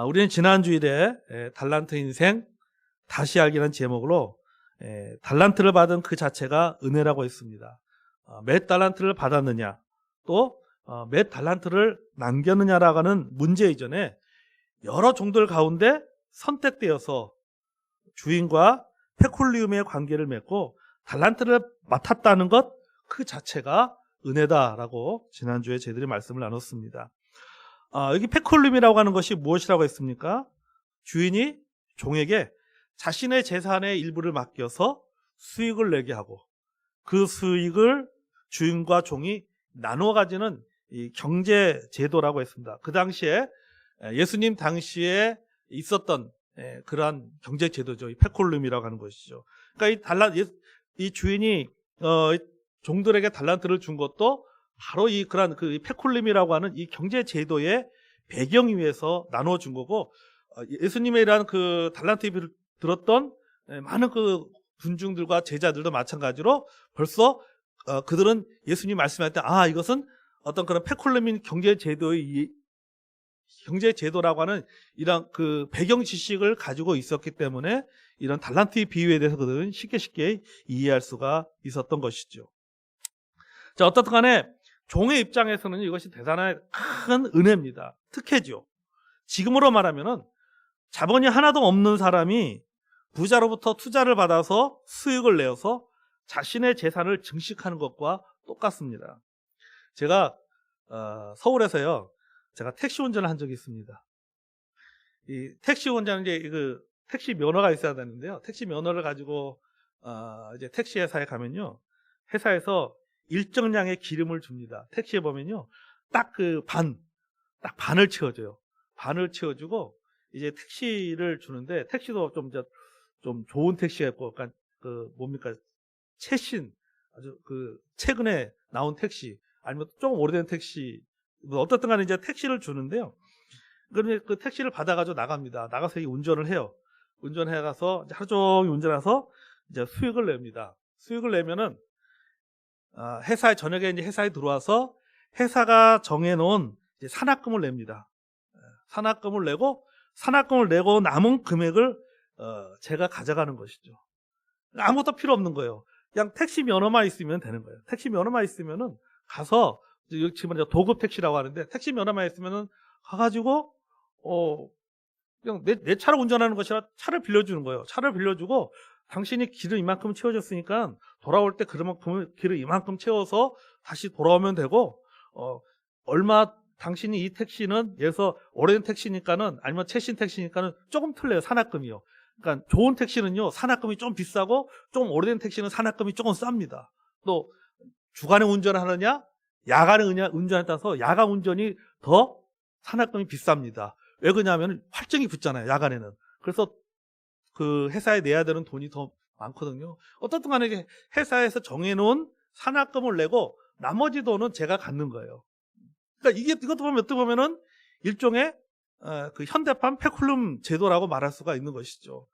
우리는 지난 주일에 달란트 인생 다시 알기라는 제목으로 달란트를 받은 그 자체가 은혜라고 했습니다. 몇 달란트를 받았느냐, 또 몇 달란트를 남겼느냐라고 하는 문제 이전에 여러 종들 가운데 선택되어서 주인과 페쿨리움의 관계를 맺고 달란트를 맡았다는 것 그 자체가 은혜다라고 지난주에 저희들이 말씀을 나눴습니다. 여기 페쿨리움이라고 하는 것이 무엇이라고 했습니까? 주인이 종에게 자신의 재산의 일부를 맡겨서 수익을 내게 하고 그 수익을 주인과 종이 나누어 가지는 이 경제 제도라고 했습니다. 그 당시에 예수님 당시에 있었던 그러한 경제 제도죠. 이 페쿨리움이라고 하는 것이죠. 그러니까 이 주인이 종들에게 달란트를 준 것도 바로 그러한 그 페쿨리움이라고 하는 이 경제 제도의 배경 위에서 나누어 준 거고, 예수님의 이러한 그 달란트 입을 들었던 많은 그 군중들과 제자들도 마찬가지로 벌써 그들은 예수님 말씀할 때 이것은 어떤 그런 페쿨리움 경제 제도라고 하는 이런 그 배경 지식을 가지고 있었기 때문에 이런 달란트의 비유에 대해서 그들은 쉽게 이해할 수가 있었던 것이죠. 자, 어떻든 간에 종의 입장에서는 이것이 대단한 큰 은혜입니다. 특혜죠. 지금으로 말하면은 자본이 하나도 없는 사람이 부자로부터 투자를 받아서 수익을 내어서 자신의 재산을 증식하는 것과 똑같습니다. 제가 서울에서요, 제가 택시 운전을 한 적이 있습니다. 이 택시 운전은 이제 그 택시 면허가 있어야 되는데요. 택시 면허를 가지고 이제 택시 회사에 가면요, 회사에서 일정량의 기름을 줍니다. 택시에 보면요, 딱 반을 채워줘요. 반을 채워주고 이제 택시를 주는데, 택시도 좀 좋은 택시였고, 약간 최신, 아주 최근에 나온 택시, 아니면 좀 오래된 택시, 어떻든 간에 이제 택시를 주는데요. 그러면 그 택시를 받아가지고 나갑니다. 나가서 운전을 해요. 운전해가서 하루 종일 운전해서 이제 수익을 냅니다. 수익을 내면은 저녁에 이제 회사에 들어와서 회사가 정해놓은 이제 산학금을 냅니다. 산학금을 내고 남은 금액을 제가 가져가는 것이죠. 아무것도 필요 없는 거예요. 그냥 택시 면허만 있으면 되는 거예요. 택시 면허만 있으면은 가서, 지금 도급 택시라고 하는데, 택시 면허만 있으면은 가가지고 그냥 내 차를 운전하는 것이 아니라 차를 빌려주는 거예요. 차를 빌려주고, 당신이 기름 이만큼 채워줬으니까 돌아올 때 그만큼 기름 이만큼 채워서 다시 돌아오면 되고, 당신이 이 택시는 예를 들어서 오래된 택시니까는, 아니면 최신 택시니까는 조금 틀려요. 산학금이요. 그러니까 좋은 택시는요, 산학금이 좀 비싸고, 좀 오래된 택시는 산학금이 조금 쌉니다. 또 주간에 운전을 하느냐 야간에 운전에 따라서 야간 운전이 더 산학금이 비쌉니다. 왜 그러냐면 활증이 붙잖아요, 야간에는. 그래서 그 회사에 내야 되는 돈이 더 많거든요. 어떻든 간에 회사에서 정해놓은 산학금을 내고 나머지 돈은 제가 갖는 거예요. 그러니까 이것도 어떻게 보면은 일종의 그 현대판 페쿨리움 제도라고 말할 수가 있는 것이죠.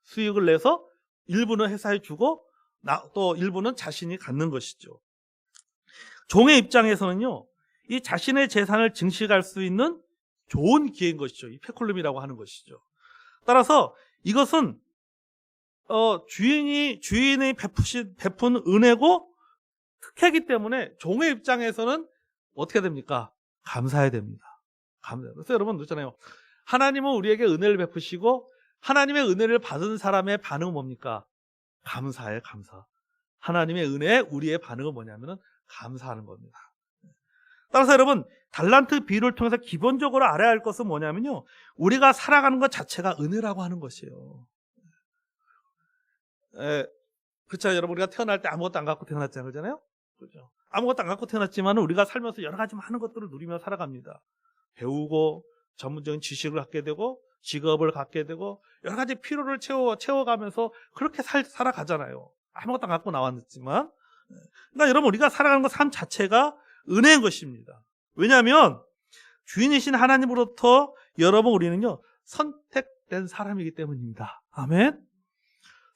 수익을 내서 일부는 회사에 주고 또 일부는 자신이 갖는 것이죠. 종의 입장에서는요, 이 자신의 재산을 증식할 수 있는 좋은 기회인 것이죠. 이 페쿨리움이라고 하는 것이죠. 따라서 이것은 주인이 베푼 은혜고 특혜이기 때문에 종의 입장에서는 어떻게 됩니까? 감사해야 됩니다. 그래서 여러분 그렇잖아요. 하나님은 우리에게 은혜를 베푸시고, 하나님의 은혜를 받은 사람의 반응은 뭡니까? 감사해, 감사. 하나님의 은혜에 우리의 반응은 뭐냐면은 감사하는 겁니다. 따라서 여러분, 달란트 비유를 통해서 기본적으로 알아야 할 것은 뭐냐면요, 우리가 살아가는 것 자체가 은혜라고 하는 것이에요. 그렇죠, 여러분. 우리가 태어날 때 아무것도 안 갖고 태어났잖아요, 그렇잖아요. 그렇죠. 아무것도 안 갖고 태어났지만 우리가 살면서 여러 가지 많은 것들을 누리며 살아갑니다. 배우고 전문적인 지식을 갖게 되고 직업을 갖게 되고 여러 가지 필요를 채워가면서 그렇게 살아가잖아요. 아무것도 안 갖고 나왔지만. 그러니까 여러분, 우리가 살아가는 삶 자체가 은혜인 것입니다. 왜냐하면 주인이신 하나님으로부터 여러분 우리는요, 선택된 사람이기 때문입니다. 아멘.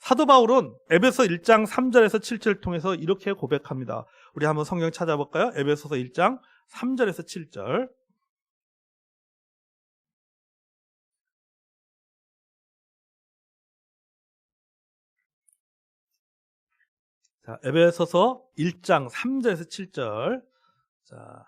사도 바울은 에베소 1장 3절에서 7절을 통해서 이렇게 고백합니다. 우리 한번 성경 찾아볼까요? 에베소서 1장 3절에서 7절. 자, 에베소서 1장 3절에서 7절. 자,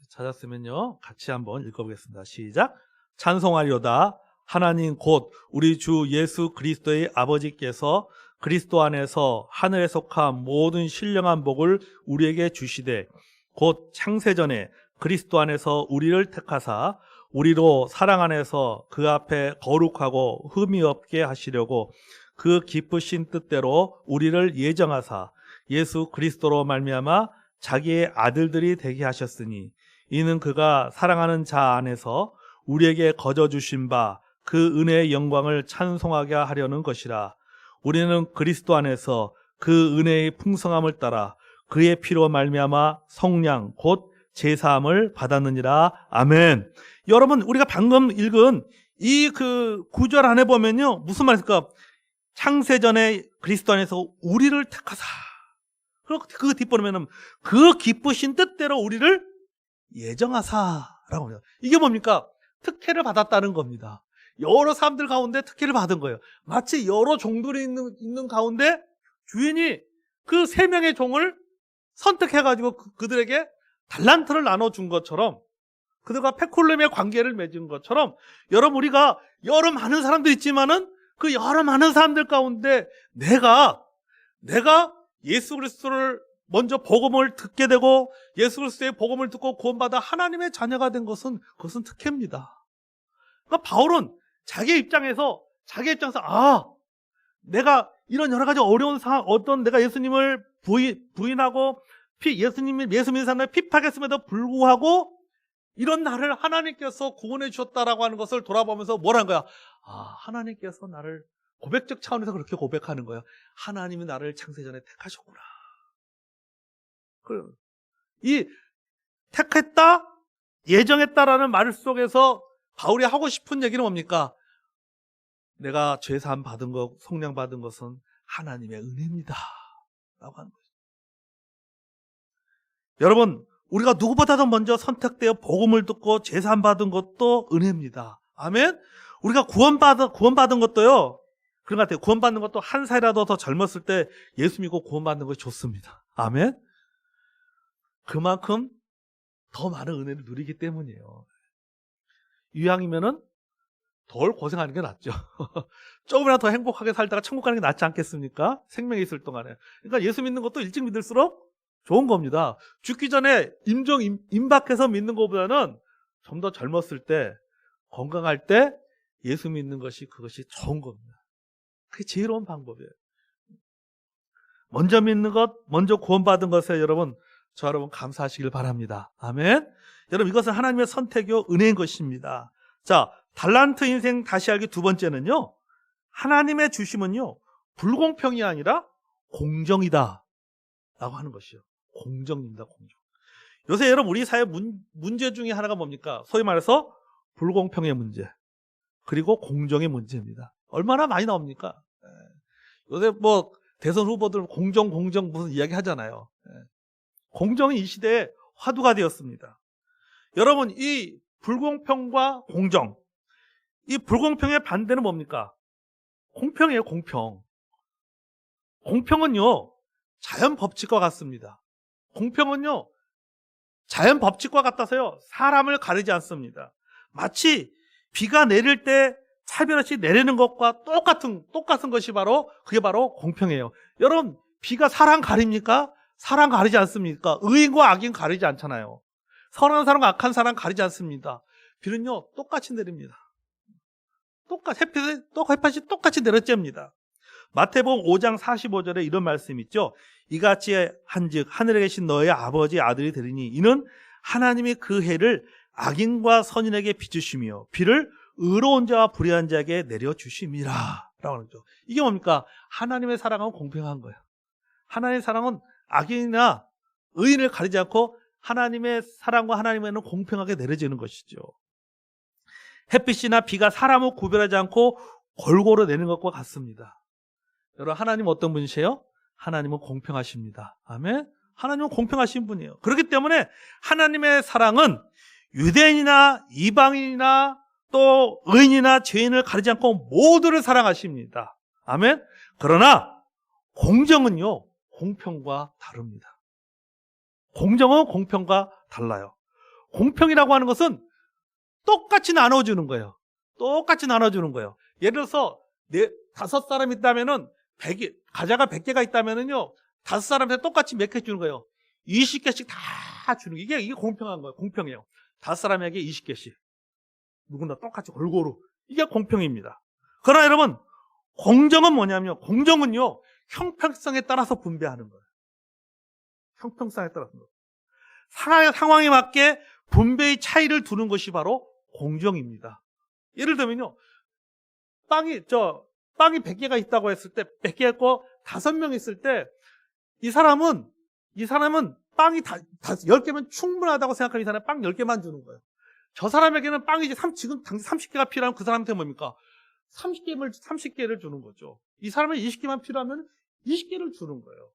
찾았으면요, 같이 한번 읽어보겠습니다. 시작. 찬송하려다 하나님 곧 우리 주 예수 그리스도의 아버지께서 그리스도 안에서 하늘에 속한 모든 신령한 복을 우리에게 주시되 곧 창세전에 그리스도 안에서 우리를 택하사 우리로 사랑 안에서 그 앞에 거룩하고 흠이 없게 하시려고 그 기쁘신 뜻대로 우리를 예정하사 예수 그리스도로 말미암아 자기의 아들들이 되게 하셨으니 이는 그가 사랑하는 자 안에서 우리에게 거저 주신 바 그 은혜의 영광을 찬송하게 하려는 것이라. 우리는 그리스도 안에서 그 은혜의 풍성함을 따라 그의 피로 말미암아 성량 곧 제사함을 받았느니라. 아멘. 여러분, 우리가 방금 읽은 이 그 구절 안에 보면요, 무슨 말일까? 창세전에 그리스도 안에서 우리를 택하사. 그 뒷부분에는 그 기쁘신 뜻대로 우리를 예정하사라고 합니다. 이게 뭡니까? 특혜를 받았다는 겁니다. 여러 사람들 가운데 특혜를 받은 거예요. 마치 여러 종들이 있는 가운데 주인이 그 3명의 종을 선택해가지고 그들에게 달란트를 나눠준 것처럼, 그들과 페콜렘의 관계를 맺은 것처럼, 여러분, 우리가 여러 많은 사람들 있지만은 그 여러 많은 사람들 가운데 내가 예수 그리스도를 먼저 복음을 듣게 되고 예수 그리스도의 복음을 듣고 구원받아 하나님의 자녀가 된 것은 그것은 특혜입니다. 그러니까 바울은 자기 입장에서 내가 이런 여러 가지 어려운 상황, 어떤 내가 예수님을 부인하고 예수 믿는 사람을 핍박했음에도 불구하고 이런 나를 하나님께서 구원해 주셨다라고 하는 것을 돌아보면서 뭐라는 거야? 하나님께서 나를 고백적 차원에서 그렇게 고백하는 거예요. 하나님이 나를 창세전에 택하셨구나. 이 택했다, 예정했다라는 말 속에서 바울이 하고 싶은 얘기는 뭡니까? 내가 죄사함 받은 것, 속량 받은 것은 하나님의 은혜입니다 라고 하는 거죠. 여러분, 우리가 누구보다도 먼저 선택되어 복음을 듣고 죄사함 받은 것도 은혜입니다. 아멘? 우리가 구원받은 것도요, 그런 것 같아요. 구원받는 것도 한 살이라도 더 젊었을 때 예수 믿고 구원받는 것이 좋습니다. 아멘? 그만큼 더 많은 은혜를 누리기 때문이에요. 이왕이면은 덜 고생하는 게 낫죠. 조금이라도 더 행복하게 살다가 천국 가는 게 낫지 않겠습니까? 생명이 있을 동안에. 그러니까 예수 믿는 것도 일찍 믿을수록 좋은 겁니다. 죽기 전에 임박해서 믿는 것보다는 좀 더 젊었을 때, 건강할 때 예수 믿는 것이 그것이 좋은 겁니다. 그게 지혜로운 방법이에요. 먼저 믿는 것, 먼저 구원받은 것에 여러분 감사하시길 바랍니다. 아멘. 여러분, 이것은 하나님의 선택이요 은혜인 것입니다. 자, 달란트 인생 다시 알기 두 번째는요, 하나님의 주심은요 불공평이 아니라 공정이다 라고 하는 것이요. 공정입니다. 공정. 요새 여러분, 우리 사회 문제 중에 하나가 뭡니까? 소위 말해서 불공평의 문제, 그리고 공정의 문제입니다. 얼마나 많이 나옵니까? 요새 뭐 대선 후보들 공정 무슨 이야기 하잖아요. 공정이 이 시대에 화두가 되었습니다. 여러분, 이 불공평과 공정, 이 불공평의 반대는 뭡니까? 공평이에요. 공평. 공평은요 자연 법칙과 같습니다. 공평은요 자연 법칙과 같아서요 사람을 가리지 않습니다. 마치 비가 내릴 때 차별 없이 내리는 것과 똑같은 것이 그게 바로 공평해요. 여러분, 비가 사람 가립니까? 사람 가리지 않습니까? 의인과 악인 가리지 않잖아요. 선한 사람과 악한 사람 가리지 않습니다. 비는요 똑같이 내립니다. 햇볕이 똑같이 내려쬐입니다. 마태복음 5장 45절에 이런 말씀이 있죠. 이같이 한즉 하늘에 계신 너의 아버지 아들이 되리니 이는 하나님이 그 해를 악인과 선인에게 비추시며 비를 의로운 자와 불의한 자에게 내려주심이라 라고 하는 거죠. 이게 뭡니까? 하나님의 사랑은 공평한 거예요. 하나님의 사랑은 악인이나 의인을 가리지 않고 하나님의 사랑과 하나님에는 공평하게 내려지는 것이죠. 햇빛이나 비가 사람을 구별하지 않고 골고루 내는 것과 같습니다. 여러분, 하나님 어떤 분이세요? 하나님은 공평하십니다. 아멘. 하나님은 공평하신 분이에요. 그렇기 때문에 하나님의 사랑은 유대인이나 이방인이나 또 의인이나 죄인을 가리지 않고 모두를 사랑하십니다. 아멘. 그러나 공정은요, 공평과 다릅니다. 공정은 공평과 달라요. 공평이라고 하는 것은 똑같이 나눠주는 거예요. 똑같이 나눠주는 거예요. 예를 들어서 5사람 있다면은 과자가 100개가 있다면은요, 5사람한테 똑같이 몇 개 주는 거예요. 20개씩 다 주는 게 이게 공평한 거예요. 공평해요. 5사람에게 20개씩. 누구나 똑같이 골고루. 이게 공평입니다. 그러나 여러분, 공정은 뭐냐면요. 공정은요, 형평성에 따라서 분배하는 거예요. 형평성에 따라서. 상황에 맞게 분배의 차이를 두는 것이 바로 공정입니다. 예를 들면요, 빵이 100개가 있다고 했을 때, 100개 있고 5명 있을 때, 이 사람은 빵이 10개면 충분하다고 생각하는 이 사람은 빵 10개만 주는 거예요. 저 사람에게는 빵이 지금 당장 30개가 필요하면 그 사람한테 뭡니까? 30개를 주는 거죠. 이 사람은 20개만 필요하면 20개를 주는 거예요.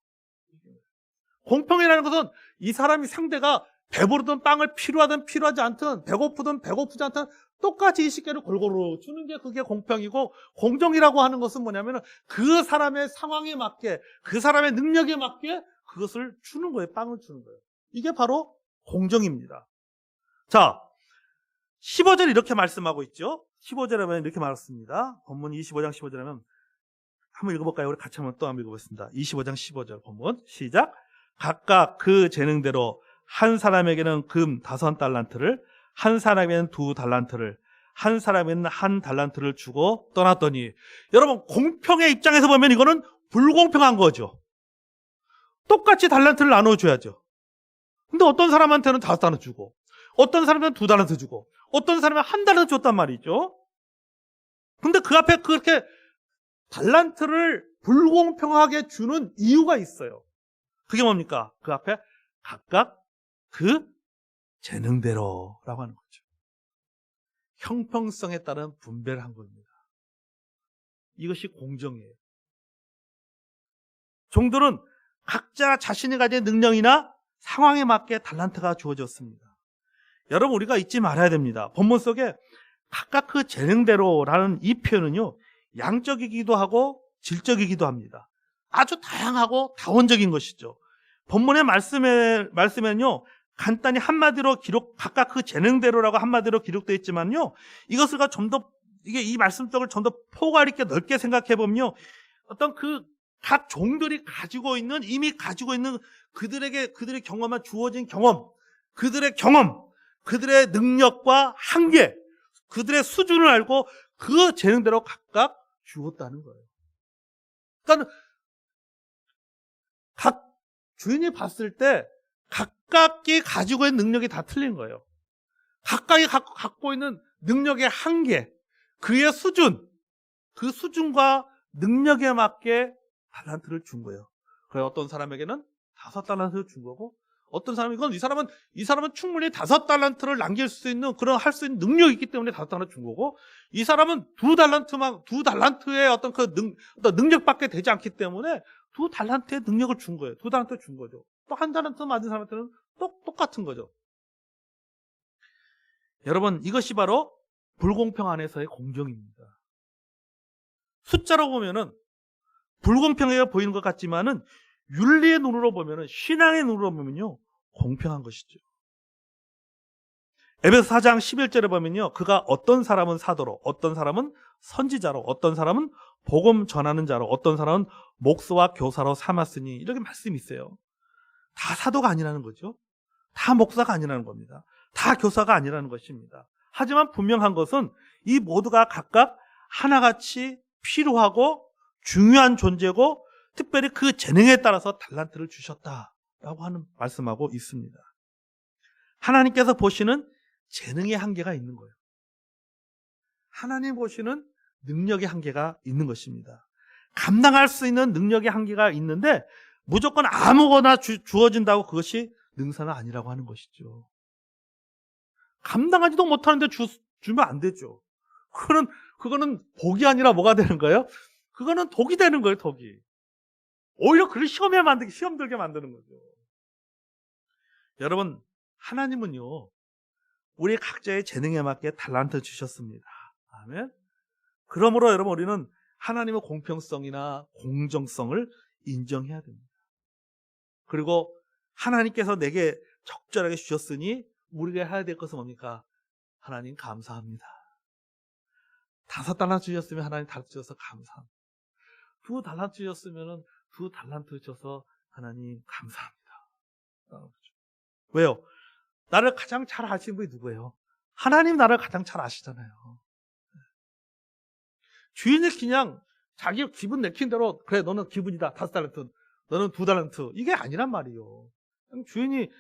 공평이라는 것은 이 사람이 상대가 배부르든 빵을 필요하든 필요하지 않든 배고프든 배고프지 않든 똑같이 20개를 골고루 주는 게 그게 공평이고, 공정이라고 하는 것은 뭐냐면 그 사람의 상황에 맞게, 그 사람의 능력에 맞게 그것을 주는 거예요. 빵을 주는 거예요. 이게 바로 공정입니다. 자, 15절 이렇게 말씀하고 있죠. 15절에 보면 이렇게 말했습니다. 본문 25장 15절에 하면 한번 읽어볼까요? 우리 같이 한번 또 한번 읽어보겠습니다. 25장 15절 본문 시작. 각각 그 재능대로 한 사람에게는 금 5달란트를, 한 사람에게는 2달란트를, 한 사람에게는 1달란트를 주고 떠났더니, 여러분, 공평의 입장에서 보면 이거는 불공평한 거죠. 똑같이 달란트를 나눠줘야죠. 근데 어떤 사람한테는 5달란트 주고, 어떤 사람한테는 2달란트 주고, 어떤 사람은 1달란트 줬단 말이죠. 근데 그 앞에 그렇게 달란트를 불공평하게 주는 이유가 있어요. 그게 뭡니까? 그 앞에 각각 그 재능대로라고 하는 거죠. 형평성에 따른 분배를 한 겁니다. 이것이 공정이에요. 종들은 각자 자신이 가진 능력이나 상황에 맞게 달란트가 주어졌습니다. 여러분, 우리가 잊지 말아야 됩니다. 본문 속에 각각 그 재능대로라는 이 표현은요, 양적이기도 하고 질적이기도 합니다. 아주 다양하고 다원적인 것이죠. 본문의 말씀에는요, 간단히 한마디로 각각 그 재능대로라고 한마디로 기록되어 있지만요, 이것을 좀 더, 이 말씀 속을 좀 더 포괄 있게 넓게 생각해 보면요, 어떤 각 종들이 이미 가지고 있는 그들의 경험한 주어진 경험, 그들의 능력과 한계, 그들의 수준을 알고 그 재능대로 각각 주었다는 거예요. 그러니까 각 주인이 봤을 때 각각이 가지고 있는 능력이 다 틀린 거예요. 각각이 갖고 있는 능력의 한계, 그의 수준, 그 수준과 능력에 맞게 달란트를 준 거예요. 그래서 어떤 사람에게는 5달란트를 준 거고, 어떤 사람은 이 사람은 충분히 5달란트를 남길 수 있는, 할 수 있는 능력이 있기 때문에 5달란트 준 거고, 이 사람은 2달란트의 어떤 능력밖에 되지 않기 때문에 2달란트의 능력을 준 거예요. 2달란트 준 거죠. 또 1달란트 맞은 사람한테는 똑같은 거죠. 여러분, 이것이 바로 불공평 안에서의 공정입니다. 숫자로 보면은 불공평해 보이는 것 같지만은 윤리의 눈으로 보면은, 신앙의 눈으로 보면요, 공평한 것이죠. 에베소 4장 11절에 보면요, 그가 어떤 사람은 사도로, 어떤 사람은 선지자로, 어떤 사람은 복음 전하는 자로, 어떤 사람은 목사와 교사로 삼았으니, 이렇게 말씀이 있어요. 다 사도가 아니라는 거죠. 다 목사가 아니라는 겁니다. 다 교사가 아니라는 것입니다. 하지만 분명한 것은 이 모두가 각각 하나같이 필요하고 중요한 존재고, 특별히 그 재능에 따라서 달란트를 주셨다라고 하는 말씀하고 있습니다. 하나님께서 보시는 재능의 한계가 있는 거예요. 하나님 보시는 능력의 한계가 있는 것입니다. 감당할 수 있는 능력의 한계가 있는데 무조건 아무거나 주어진다고 그것이 능사는 아니라고 하는 것이죠. 감당하지도 못하는데 주면 안 되죠. 그거는 복이 아니라 뭐가 되는 거예요? 그거는 독이 되는 거예요, 독이. 오히려 그를 시험 들게 만드는 거죠. 여러분, 하나님은요, 우리 각자의 재능에 맞게 달란트 주셨습니다. 아멘. 그러므로 여러분, 우리는 하나님의 공평성이나 공정성을 인정해야 됩니다. 그리고 하나님께서 내게 적절하게 주셨으니 우리가 해야 될 것은 뭡니까? 하나님 감사합니다. 5달란트 주셨으면 하나님 5달란트 주셔서 감사합니다. 2달란트 주셨으면 2달란트 주셔서 하나님 감사합니다. 왜요? 나를 가장 잘 아시는 분이 누구예요? 하나님 나를 가장 잘 아시잖아요. 주인이 그냥 자기 기분 내킨 대로 그래 너는 기분이다 5달란트 너는 2달란트 이게 아니란 말이에요. 주인이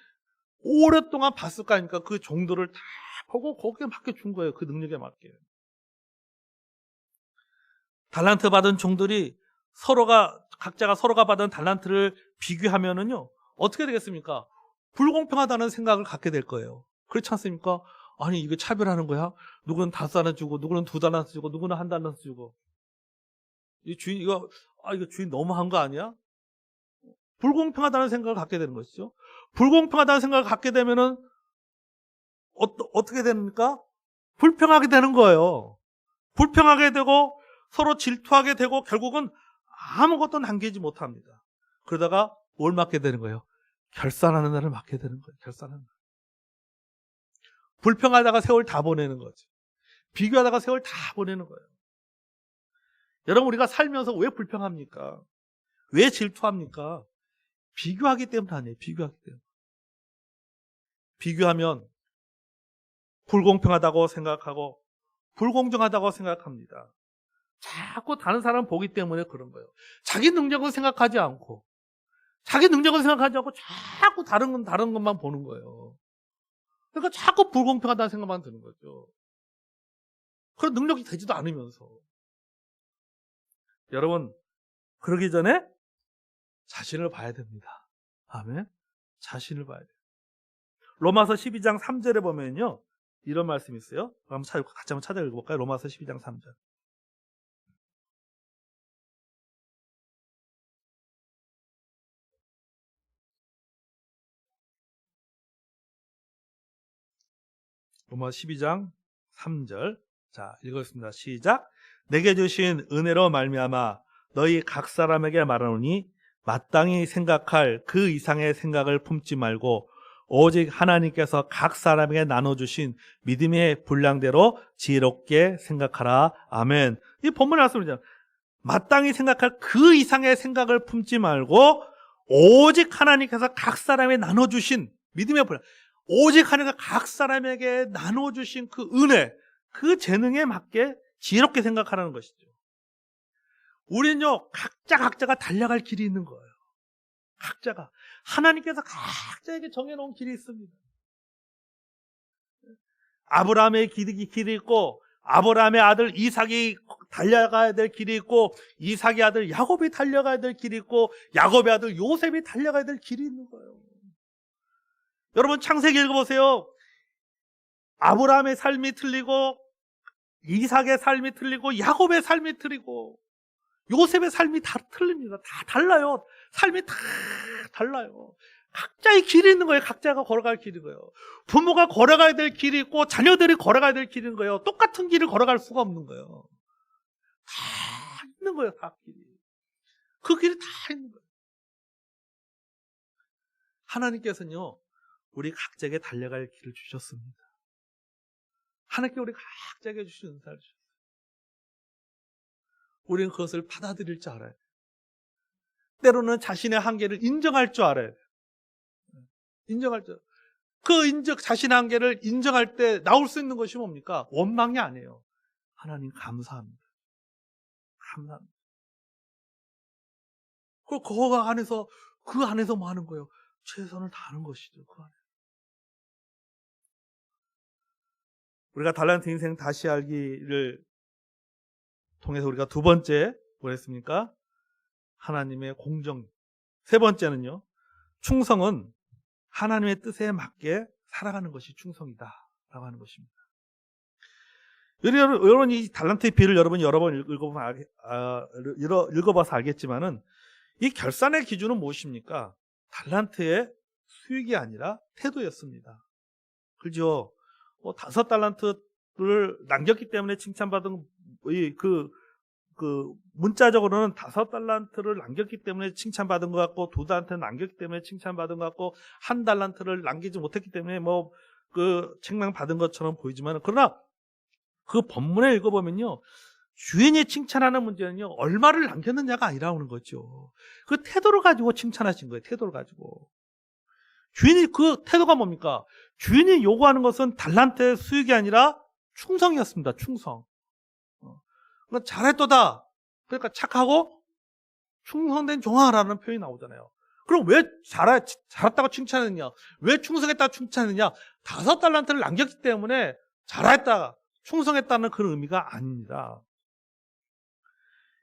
오랫동안 봤을 거 아닙니까? 그 정도를 다 보고 거기에 맞게 준 거예요. 그 능력에 맞게. 달란트 받은 종들이 각자가 서로가 받은 달란트를 비교하면은요 어떻게 되겠습니까? 불공평하다는 생각을 갖게 될 거예요. 그렇지 않습니까? 아니 이거 차별하는 거야? 누구는 5달란트 주고 누구는 2달란트 주고 누구는 1달란트 주고 이 주인 이거 주인 너무한 거 아니야? 불공평하다는 생각을 갖게 되는 것이죠. 불공평하다는 생각을 갖게 되면은 어떻게 됩니까? 불평하게 되는 거예요. 불평하게 되고 서로 질투하게 되고 결국은 아무것도 남기지 못합니다. 그러다가 뭘 맞게 되는 거예요? 결산하는 날을 맞게 되는 거예요. 결산하는 날. 불평하다가 세월 다 보내는 거지. 비교하다가 세월 다 보내는 거예요. 여러분 우리가 살면서 왜 불평합니까? 왜 질투합니까? 비교하기 때문 아니에요. 비교하기 때문에. 비교하면 불공평하다고 생각하고 불공정하다고 생각합니다. 자꾸 다른 사람 보기 때문에 그런 거예요. 자기 능력은 생각하지 않고 자꾸 다른 것만 보는 거예요. 그러니까 자꾸 불공평하다는 생각만 드는 거죠. 그런 능력이 되지도 않으면서. 여러분 그러기 전에 자신을 봐야 됩니다. 아멘. 자신을 봐야 돼요. 로마서 12장 3절에 보면요 이런 말씀이 있어요. 같이 한번 찾아 읽어볼까요? 로마서 12장 3절. 로마 12장 3절. 자, 읽었습니다. 시작. 내게 주신 은혜로 말미암아 너희 각 사람에게 말하노니 마땅히 생각할 그 이상의 생각을 품지 말고 오직 하나님께서 각 사람에게 나눠주신 믿음의 분량대로 지혜롭게 생각하라. 아멘. 이 본문 말씀이죠. 마땅히 생각할 그 이상의 생각을 품지 말고 오직 하나님께서 각 사람에게 나눠주신 믿음의 분량, 오직 하나님께서 각 사람에게 나눠주신 그 은혜, 그 재능에 맞게 지혜롭게 생각하라는 것이죠. 우리는요 각자가 달려갈 길이 있는 거예요. 각자가 하나님께서 각자에게 정해놓은 길이 있습니다. 아브라함의 길이 있고 아브라함의 아들 이삭이 달려가야 될 길이 있고 이삭의 아들 야곱이 달려가야 될 길이 있고 야곱의 아들 요셉이 달려가야 될 길이 있는 거예요. 여러분 창세기 읽어보세요. 아브라함의 삶이 틀리고 이삭의 삶이 틀리고 야곱의 삶이 틀리고 요셉의 삶이 다 틀립니다. 다 달라요. 삶이 다 달라요. 각자의 길이 있는 거예요. 각자가 걸어갈 길인 거예요. 부모가 걸어가야 될 길이 있고 자녀들이 걸어가야 될 길인 거예요. 똑같은 길을 걸어갈 수가 없는 거예요. 다 있는 거예요. 다 길이. 그 길이 다 있는 거예요. 하나님께서는요 우리 각자에게 달려갈 길을 주셨습니다. 하나님께 우리 각자에게 주신 은사를 주셨어요. 우리는 그것을 받아들일 줄 알아야 돼요. 때로는 자신의 한계를 인정할 줄 알아야 돼요. 인정할 줄. 자신의 한계를 인정할 때 나올 수 있는 것이 뭡니까? 원망이 아니에요. 하나님 감사합니다. 감사합니다. 그리고 그 안에서 뭐 하는 거예요? 최선을 다하는 것이죠. 그 안에. 우리가 달란트 인생 다시 알기를 통해서 우리가 두 번째 뭐 했습니까? 하나님의 공정. 세 번째는요. 충성은 하나님의 뜻에 맞게 살아가는 것이 충성이다라고 하는 것입니다. 여러분 이 달란트의 비를 여러분이 여러 번 읽어봐서 알겠지만은 이 결산의 기준은 무엇입니까? 달란트의 수익이 아니라 태도였습니다. 그죠? 5달란트를 남겼기 때문에 칭찬받은 그 문자적으로는 5달란트를 남겼기 때문에 칭찬받은 것 같고 2달란트를 남겼기 때문에 칭찬받은 것 같고 1달란트를 남기지 못했기 때문에 책망받은 것처럼 보이지만, 그러나 그 본문을 읽어보면요, 주인이 칭찬하는 문제는요, 얼마를 남겼느냐가 아니라는 거죠. 그 태도를 가지고 칭찬하신 거예요. 태도를 가지고. 주인이 그 태도가 뭡니까? 주인이 요구하는 것은 달란트의 수익이 아니라 충성이었습니다. 충성. 그러니까 잘했도다. 그러니까 착하고 충성된 종아라는 표현이 나오잖아요. 그럼 왜 잘했다고 칭찬했느냐? 왜 충성했다고 칭찬했느냐? 5달란트를 남겼기 때문에 잘했다, 충성했다는 그런 의미가 아닙니다.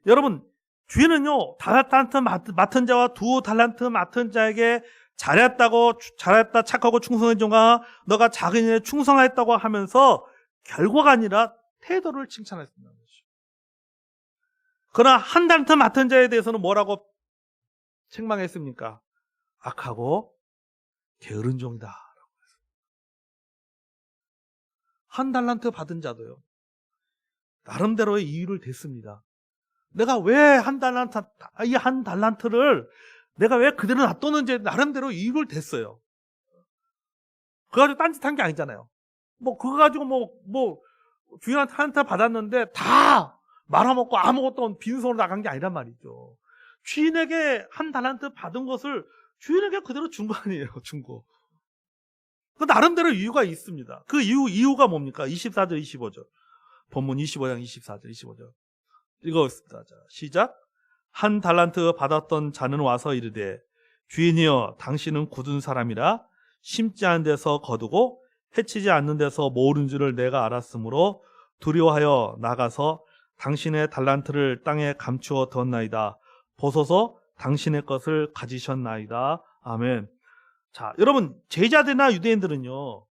여러분, 주인은요, 5달란트 맡은 자와 2달란트 맡은 자에게 잘했다, 착하고 충성된 종아, 너가 작은 일에 충성하였다고 하면서 결과가 아니라 태도를 칭찬했습니다. 그러나 1달란트 맡은 자에 대해서는 뭐라고 책망했습니까? 악하고 게으른 종이다. 1달란트 받은 자도요, 나름대로의 이유를 댔습니다. 내가 왜 이 1달란트를 내가 왜 그대로 놔뒀는지 나름대로 이유를 댔어요. 그거 가지고 딴짓한 게 아니잖아요. 그거 가지고 주인한테 1달란트 받았는데 다 말아먹고 아무것도 빈손으로 나간 게 아니란 말이죠. 주인에게 1달란트 받은 것을 주인에게 그대로 준 거 아니에요. 준 거. 그 나름대로 이유가 있습니다. 그 이유가 뭡니까? 24절, 25절. 본문 25장 24절, 25절. 읽었습니다. 자, 시작. 1달란트 받았던 자는 와서 이르되, 주인이여, 당신은 굳은 사람이라 심지 않은 데서 거두고 해치지 않는 데서 모으는 줄을 내가 알았으므로 두려워하여 나가서 당신의 달란트를 땅에 감추어 두었나이다. 보소서, 당신의 것을 가지셨나이다. 아멘. 자, 여러분, 제자들이나 유대인들은요,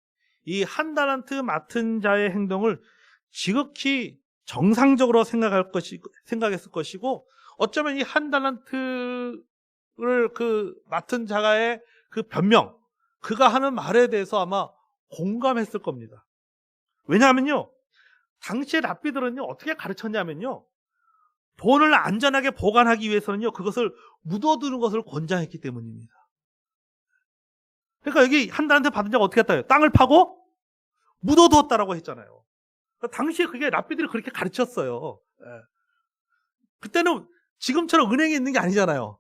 이 1달란트 맡은 자의 행동을 지극히 정상적으로 생각했을 것이고, 어쩌면 이 1달란트를 맡은 자가의 그 변명, 그가 하는 말에 대해서 아마 공감했을 겁니다. 왜냐하면요, 당시의 랍비들은요, 어떻게 가르쳤냐면요, 돈을 안전하게 보관하기 위해서는요, 그것을 묻어두는 것을 권장했기 때문입니다. 그러니까 여기 1달란트 받은 자가 어떻게 했다요? 땅을 파고 묻어두었다라고 했잖아요. 그러니까 당시에 그게 랍비들이 그렇게 가르쳤어요. 그때는 지금처럼 은행에 있는 게 아니잖아요.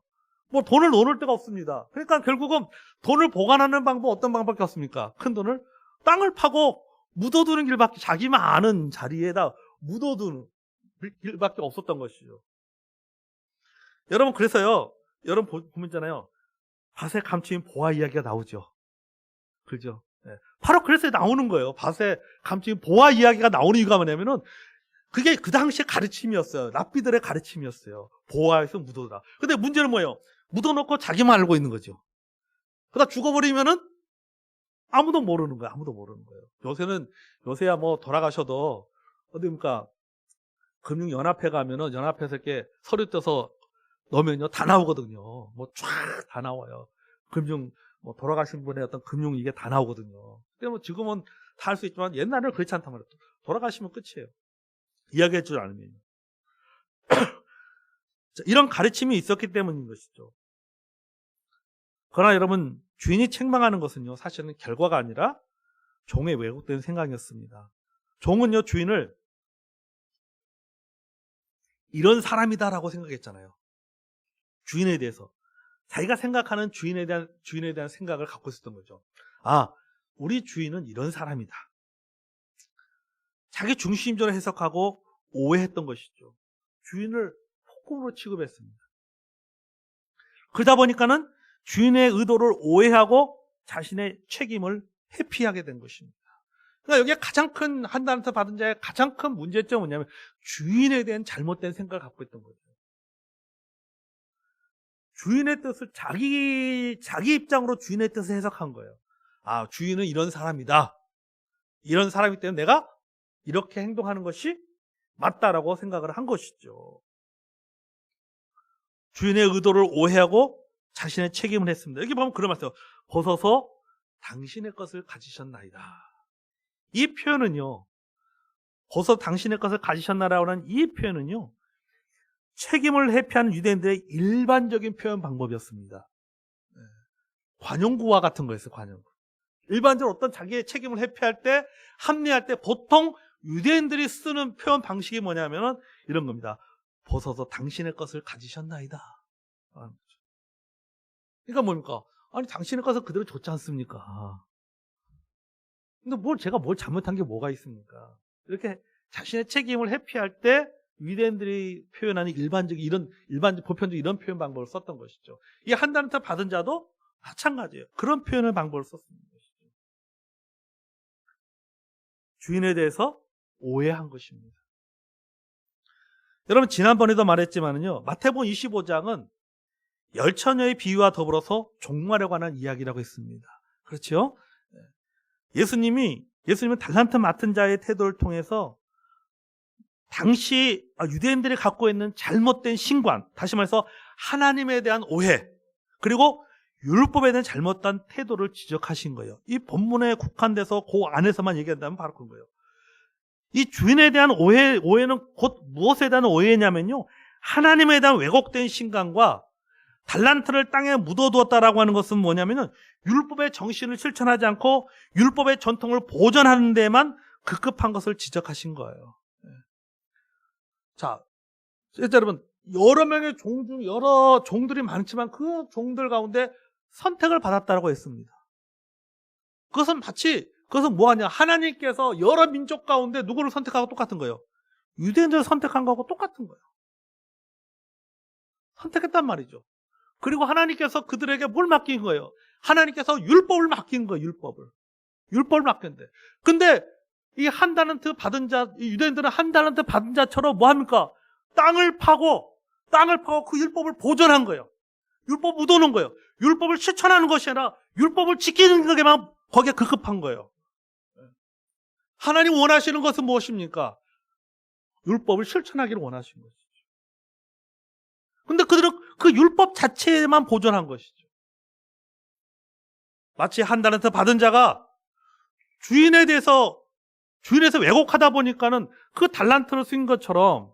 돈을 넣을 데가 없습니다. 그러니까 결국은 돈을 보관하는 방법, 어떤 방법밖에 없습니까? 큰 돈을 땅을 파고 묻어두는 길밖에, 자기만 아는 자리에다 묻어두는 길밖에 없었던 것이죠. 여러분, 그래서요, 여러분 보면 있잖아요, 밭에 감추인 보화 이야기가 나오죠. 그죠? 네. 바로 그래서 나오는 거예요. 밭에 감추인 보화 이야기가 나오는 이유가 뭐냐면은, 그게 그 당시의 가르침이었어요. 랍비들의 가르침이었어요. 보화에서 묻어두라. 근데 문제는 뭐예요? 묻어놓고 자기만 알고 있는 거죠. 그러다 죽어버리면은 아무도 모르는 거예요. 아무도 모르는 거예요. 요새야 돌아가셔도, 어디입니까? 금융연합회 가면은 연합회에서 이렇게 서류 떼서 넣으면요, 다 나오거든요. 쫙 다 나와요. 돌아가신 분의 어떤 금융 이게 다 나오거든요. 근데 지금은 다 할 수 있지만 옛날에는 그렇지 않단 말이에요. 돌아가시면 끝이에요. 이야기해 주지 않으면. 이런 가르침이 있었기 때문인 것이죠. 그러나 여러분, 주인이 책망하는 것은요, 사실은 결과가 아니라 종의 왜곡된 생각이었습니다. 종은요, 주인을 이런 사람이다라고 생각했잖아요. 주인에 대해서. 자기가 생각하는 주인에 대한 생각을 갖고 있었던 거죠. 아, 우리 주인은 이런 사람이다. 자기 중심적으로 해석하고 오해했던 것이죠. 주인을 폭군으로 취급했습니다. 그러다 보니까는 주인의 의도를 오해하고 자신의 책임을 회피하게 된 것입니다. 그러니까 여기에 가장 큰 1달란트 받은 자의 가장 큰 문제점은 뭐냐면 주인에 대한 잘못된 생각을 갖고 있던 거죠. 주인의 뜻을 자기 입장으로 주인의 뜻을 해석한 거예요. 아, 주인은 이런 사람이다. 이런 사람이기 때문에 내가 이렇게 행동하는 것이 맞다라고 생각을 한 것이죠. 주인의 의도를 오해하고 자신의 책임을 했습니다. 여기 보면 그런 말이에요. 보소서 당신의 것을 가지셨나이다. 이 표현은요, 보소 당신의 것을 가지셨나라고 하는 이 표현은요, 책임을 회피하는 유대인들의 일반적인 표현 방법이었습니다. 관용구와 같은 거였어요. 관용구. 일반적으로 어떤 자기의 책임을 회피할 때, 합리할 때 보통 유대인들이 쓰는 표현 방식이 뭐냐면은 이런 겁니다. 벗어서 당신의 것을 가지셨나이다. 그러니까 뭡니까? 아니 당신의 것은 그대로 좋지 않습니까? 근데 제가 뭘 잘못한 게 뭐가 있습니까? 이렇게 자신의 책임을 회피할 때 유대인들이 표현하는 보편적 이런 표현 방법을 썼던 것이죠. 이 한 달란트 받은 자도 마찬가지예요. 그런 표현의 방법을 썼습니다. 주인에 대해서 오해한 것입니다. 여러분 지난번에도 말했지만요. 마태복음 25장은 열처녀의 비유와 더불어서 종말에 관한 이야기라고 했습니다. 그렇죠? 예수님은 달란트 맡은 자의 태도를 통해서 당시 유대인들이 갖고 있는 잘못된 신관, 다시 말해서 하나님에 대한 오해, 그리고 율법에 대한 잘못된 태도를 지적하신 거예요. 이 본문에 국한돼서 그 안에서만 얘기한다면 바로 그런 거예요. 이 주인에 대한 오해는 곧 무엇에 대한 오해냐면요. 하나님에 대한 왜곡된 신간과 달란트를 땅에 묻어두었다라고 하는 것은 뭐냐면은 율법의 정신을 실천하지 않고 율법의 전통을 보존하는 데만 급급한 것을 지적하신 거예요. 자, 여러분, 여러 종들이 많지만 그 종들 가운데 선택을 받았다라고 했습니다. 그것은 뭐하냐? 하나님께서 여러 민족 가운데 누구를 선택하고 똑같은 거예요. 유대인들을 선택한 거하고 똑같은 거예요. 선택했단 말이죠. 그리고 하나님께서 그들에게 뭘 맡긴 거예요? 하나님께서 율법을 맡긴 거예요, 율법을 맡겼는데. 근데 이 한 달란트 받은 자, 이 유대인들은 한 달란트 받은 자처럼 뭐 합니까? 땅을 파고 그 율법을 보존한 거예요. 율법 묻어놓은 거예요. 율법을 실천하는 것이 아니라 율법을 지키는 것에만 거기에 급급한 거예요. 하나님 원하시는 것은 무엇입니까? 율법을 실천하기를 원하시는 것이죠. 근데 그들은 그 율법 자체만 보존한 것이죠. 마치 한 달란트 받은 자가 주인에서 왜곡하다 보니까는 그 달란트를 쓴 것처럼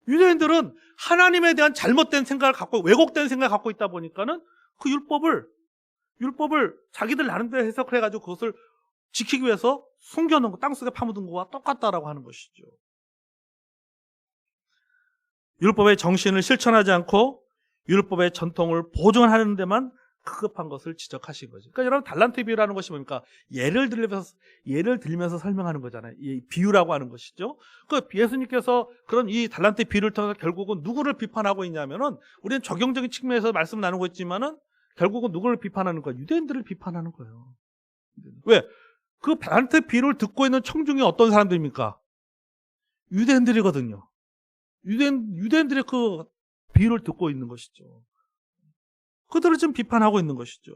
유대인들은 하나님에 대한 잘못된 생각을 갖고 왜곡된 생각을 갖고 있다 보니까는 그 율법을 자기들 나름대로 해석을 해가지고 그것을 지키기 위해서 숨겨놓은 거, 땅속에 파묻은 거와 똑같다라고 하는 것이죠. 율법의 정신을 실천하지 않고 율법의 전통을 보존하는 데만 급급한 것을 지적하신 거죠. 그러니까 여러분 달란트 비유라는 것이 뭡니까? 예를 들면서 설명하는 거잖아요. 이 비유라고 하는 것이죠. 그 예수님께서 그런 이 달란트 비유를 통해서 결국은 누구를 비판하고 있냐면은 우리는 적용적인 측면에서 말씀 나누고 있지만은 결국은 누구를 비판하는 거예요? 유대인들을 비판하는 거예요. 왜? 그 달란트 비유를 듣고 있는 청중이 어떤 사람들입니까? 유대인들이거든요. 유대인들이 그 비유를 듣고 있는 것이죠. 그들을 지금 비판하고 있는 것이죠.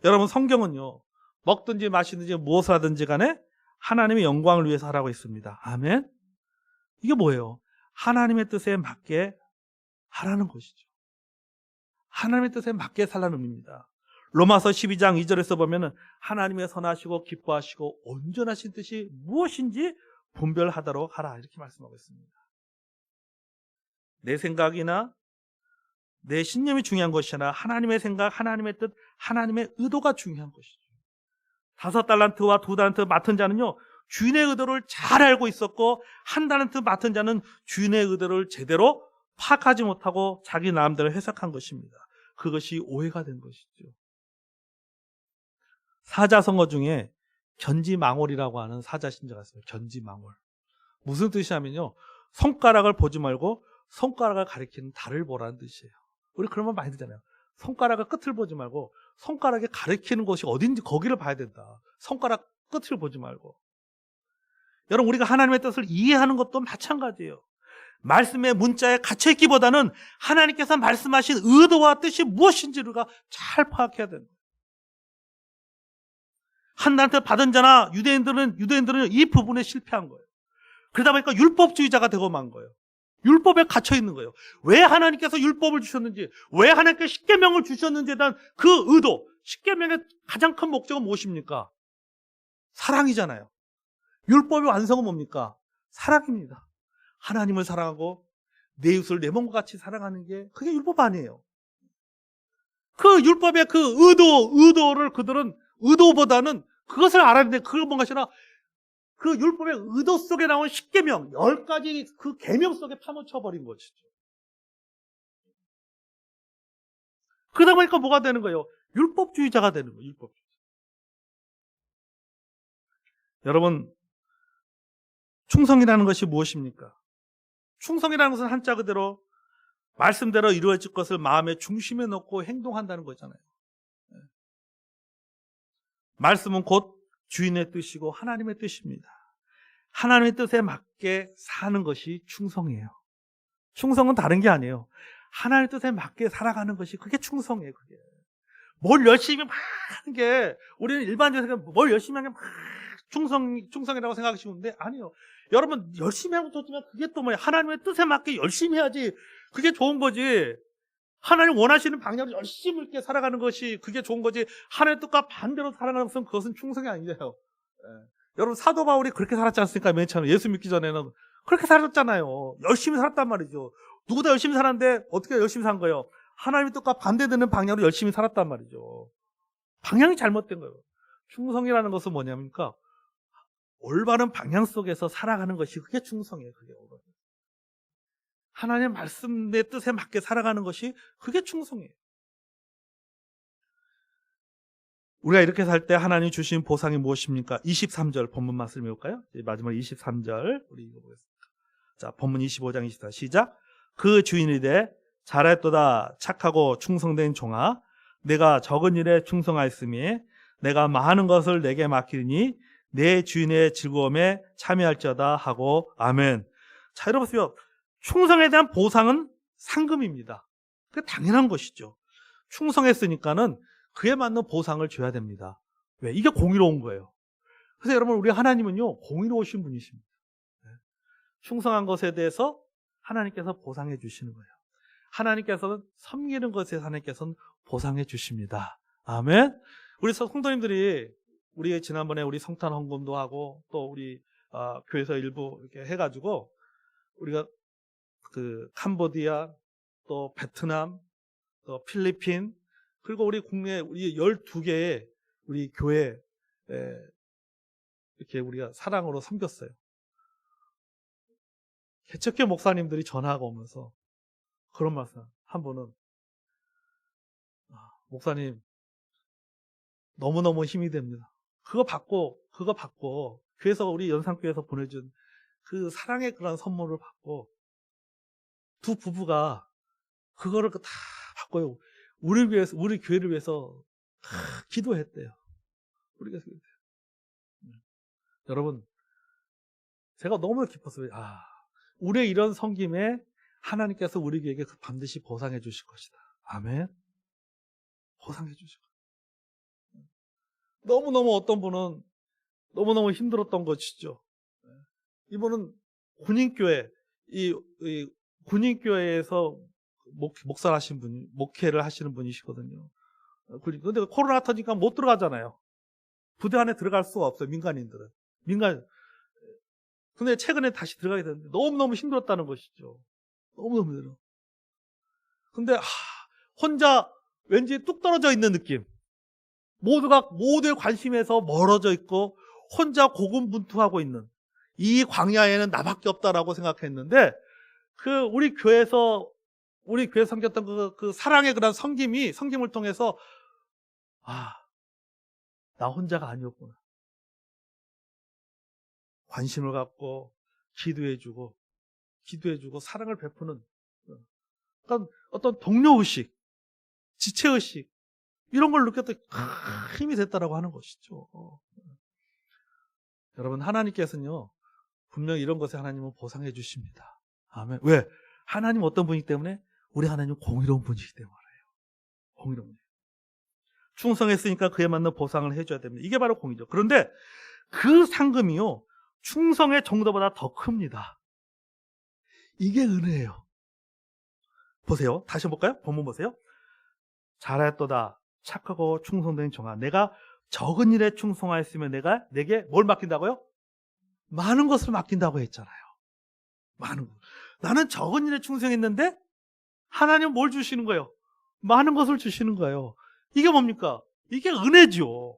여러분 성경은요. 먹든지 마시든지 무엇을 하든지 간에 하나님의 영광을 위해서 하라고 했습니다. 아멘. 이게 뭐예요? 하나님의 뜻에 맞게 하라는 것이죠. 하나님의 뜻에 맞게 살라는 의미입니다. 로마서 12장 2절에서 보면은 하나님의 선하시고 기뻐하시고 온전하신 뜻이 무엇인지 분별하도록 하라 이렇게 말씀하고 있습니다. 내 생각이나 내 신념이 중요한 것이 아니라 하나님의 생각, 하나님의 뜻, 하나님의 의도가 중요한 것이죠. 5달란트와 2달란트 맡은 자는요, 주인의 의도를 잘 알고 있었고, 1달란트 맡은 자는 주인의 의도를 제대로 파악하지 못하고 자기 나름대로 해석한 것입니다. 그것이 오해가 된 것이죠. 사자성어 중에 견지망월이라고 하는 사자신조가 있어요. 견지망월. 무슨 뜻이냐면요, 손가락을 보지 말고 손가락을 가리키는 달을 보라는 뜻이에요. 우리 그런 말 많이 듣잖아요. 손가락의 끝을 보지 말고 손가락에 가리키는 곳이 어딘지 거기를 봐야 된다. 손가락 끝을 보지 말고. 여러분 우리가 하나님의 뜻을 이해하는 것도 마찬가지예요. 말씀의 문자에 갇혀있기보다는 하나님께서 말씀하신 의도와 뜻이 무엇인지를 우리가 잘 파악해야 된다. 하나님한테 받은 자나 유대인들은 이 부분에 실패한 거예요. 그러다 보니까 율법주의자가 되고 만 거예요. 율법에 갇혀 있는 거예요. 왜 하나님께서 율법을 주셨는지, 왜 하나님께서 십계명을 주셨는지에 대한 그 의도, 십계명의 가장 큰 목적은 무엇입니까? 사랑이잖아요. 율법의 완성은 뭡니까? 사랑입니다. 하나님을 사랑하고 내 이웃을 내 몸과 같이 사랑하는 게 그게 율법 아니에요. 그 율법의 그 의도를 그들은 의도보다는 그것을 알아야 되는데 그걸 뭔가 하시나 그 율법의 의도 속에 나온 10계명, 10가지 그 계명 속에 파묻혀버린 것이죠. 그러다 보니까 뭐가 되는 거예요? 율법주의자가 되는 거예요. 율법주의자. 여러분, 충성이라는 것이 무엇입니까? 충성이라는 것은 한자 그대로 말씀대로 이루어질 것을 마음의 중심에 놓고 행동한다는 거잖아요. 말씀은 곧 주인의 뜻이고 하나님의 뜻입니다. 하나님의 뜻에 맞게 사는 것이 충성이에요. 충성은 다른 게 아니에요. 하나님의 뜻에 맞게 살아가는 것이 그게 충성이에요. 그게 뭘 열심히 막 하는 게 우리는 일반적으로 뭘 열심히 하는 게 막 충성이라고 생각하시는데 아니에요. 여러분 열심히 하면 좋지만 그게 또 뭐예요? 하나님의 뜻에 맞게 열심히 해야지 그게 좋은 거지. 하나님 원하시는 방향으로 열심히 있게 살아가는 것이 그게 좋은 거지. 하나님의 뜻과 반대로 살아가는 것은 그것은 충성이 아니에요. 여러분 사도 바울이 그렇게 살았지 않습니까? 맨 처음에 예수 믿기 전에는 그렇게 살았잖아요. 열심히 살았단 말이죠. 누구보다 열심히 살았는데 어떻게 열심히 산 거예요? 하나님의 뜻과 반대되는 방향으로 열심히 살았단 말이죠. 방향이 잘못된 거예요. 충성이라는 것은 뭐냐니까 올바른 방향 속에서 살아가는 것이 그게 충성이에요. 그게 하나님의 말씀의 뜻에 맞게 살아가는 것이 그게 충성이에요. 우리가 이렇게 살 때 하나님이 주신 보상이 무엇입니까? 23절 본문 말씀 읽을까요? 마지막 23절 우리 읽어보겠습니다. 자, 본문 25장 24 시작. 그 주인이 이르되 잘했도다 착하고 충성된 종아 내가 적은 일에 충성하였으니 내가 많은 것을 내게 맡기니 내 주인의 즐거움에 참여할지어다 하고 아멘. 자, 여러분 보세요. 충성에 대한 보상은 상금입니다. 그게 당연한 것이죠. 충성했으니까는 그에 맞는 보상을 줘야 됩니다. 왜? 이게 공의로운 거예요. 그래서 여러분 우리 하나님은요 공의로우신 분이십니다. 충성한 것에 대해서 하나님께서 보상해 주시는 거예요. 하나님께서는 섬기는 것에 하나님께서는 보상해 주십니다. 아멘. 우리 성도님들이 우리 지난번에 우리 성탄 헌금도 하고 또 우리 교회에서 일부 이렇게 해가지고 우리가 그 캄보디아 또 베트남 또 필리핀 그리고 우리 국내 우리 12개의 우리 교회 이렇게 우리가 사랑으로 섬겼어요. 개척교 목사님들이 전화가 오면서 그런 말씀 한 분은 목사님 너무너무 힘이 됩니다. 그거 받고 교회에서 우리 연산교회에서 보내준 그 사랑의 그런 선물을 받고 두 부부가 그거를 다 받고요. 우리 교회를 위해서 기도했대요. 우리가 여러분 제가 너무 기뻤어요. 우리의 이런 섬김에 하나님께서 우리 교회에게 반드시 보상해 주실 것이다. 아멘. 보상해 주실 것이다. 너무너무 어떤 분은 너무너무 힘들었던 것이죠. 이분은 군인교회 이 군인교회에서 목사하신 분, 목회를 하시는 분이시거든요. 그런데 코로나 터지니까 못 들어가잖아요. 부대 안에 들어갈 수가 없어요. 민간인들은. 근데 최근에 다시 들어가게 됐는데 너무너무 힘들었다는 것이죠. 너무너무 힘들어. 근데 혼자 왠지 뚝 떨어져 있는 느낌. 모두의 관심에서 멀어져 있고 혼자 고군분투하고 있는 이 광야에는 나밖에 없다라고 생각했는데 우리 교회 섬겼던 그 사랑의 그런 섬김을 통해서 나 혼자가 아니었구나. 관심을 갖고 기도해주고 사랑을 베푸는 어떤 동료의식, 지체의식 이런 걸 느꼈더니 힘이 됐다라고 하는 것이죠. 여러분 하나님께서는요 분명히 이런 것에 하나님은 보상해 주십니다. 아멘. 왜? 하나님 어떤 분이기 때문에 우리 하나님은 공의로운 분이기 때문에 공의로운 분이에요. 충성했으니까 그에 맞는 보상을 해줘야 됩니다. 이게 바로 공의죠. 그런데 그 상금이요 충성의 정도보다 더 큽니다. 이게 은혜예요. 보세요. 다시 볼까요? 본문 보세요. 잘했도다 착하고 충성된 종아 내가 적은 일에 충성하였으면 내가 내게 뭘 맡긴다고요? 많은 것을 맡긴다고 했잖아요. 많은 것. 나는 적은 일에 충성했는데 하나님은 뭘 주시는 거예요? 많은 것을 주시는 거예요. 이게 뭡니까? 이게 은혜죠.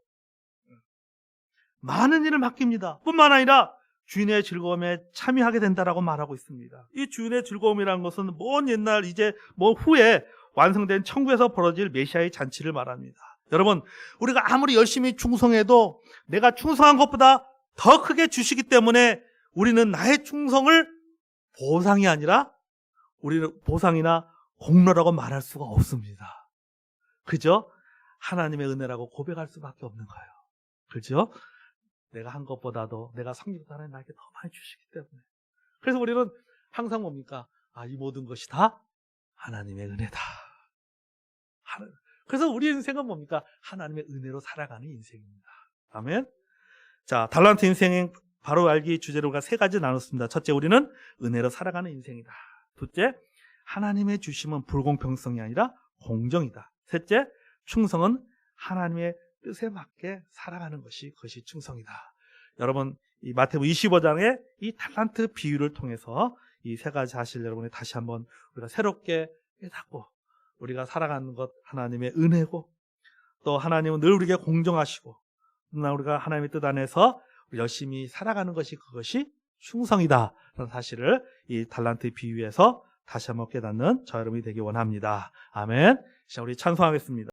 많은 일을 맡깁니다. 뿐만 아니라 주인의 즐거움에 참여하게 된다라고 말하고 있습니다. 이 주인의 즐거움이라는 것은 먼 옛날 이제 후에 완성된 천국에서 벌어질 메시아의 잔치를 말합니다. 여러분, 우리가 아무리 열심히 충성해도 내가 충성한 것보다 더 크게 주시기 때문에 우리는 나의 충성을 보상이 아니라 우리는 보상이나 공로라고 말할 수가 없습니다. 그죠? 하나님의 은혜라고 고백할 수밖에 없는 거예요. 그죠? 내가 한 것보다도 내가 섬기는 하나님 나에게 더 많이 주시기 때문에. 그래서 우리는 항상 뭡니까? 이 모든 것이 다 하나님의 은혜다. 그래서 우리 인생은 뭡니까? 하나님의 은혜로 살아가는 인생입니다. 아멘. 자, 달란트 인생의 바로 알기 주제로 우리가 세 가지 나눴습니다. 첫째, 우리는 은혜로 살아가는 인생이다. 둘째, 하나님의 주심은 불공평성이 아니라 공정이다. 셋째, 충성은 하나님의 뜻에 맞게 살아가는 것이 그것이 충성이다. 여러분, 이 마태복음 25장의 이 달란트 비유를 통해서 이 세 가지 사실 여러분이 다시 한번 우리가 새롭게 깨닫고 우리가 살아가는 것 하나님의 은혜고 또 하나님은 늘 우리에게 공정하시고 우리가 하나님의 뜻 안에서 열심히 살아가는 것이 그것이 충성이다 라는 사실을 이 달란트 비유에서 다시 한번 깨닫는 저 여러분이 되기 원합니다. 아멘. 자, 우리 찬송하겠습니다.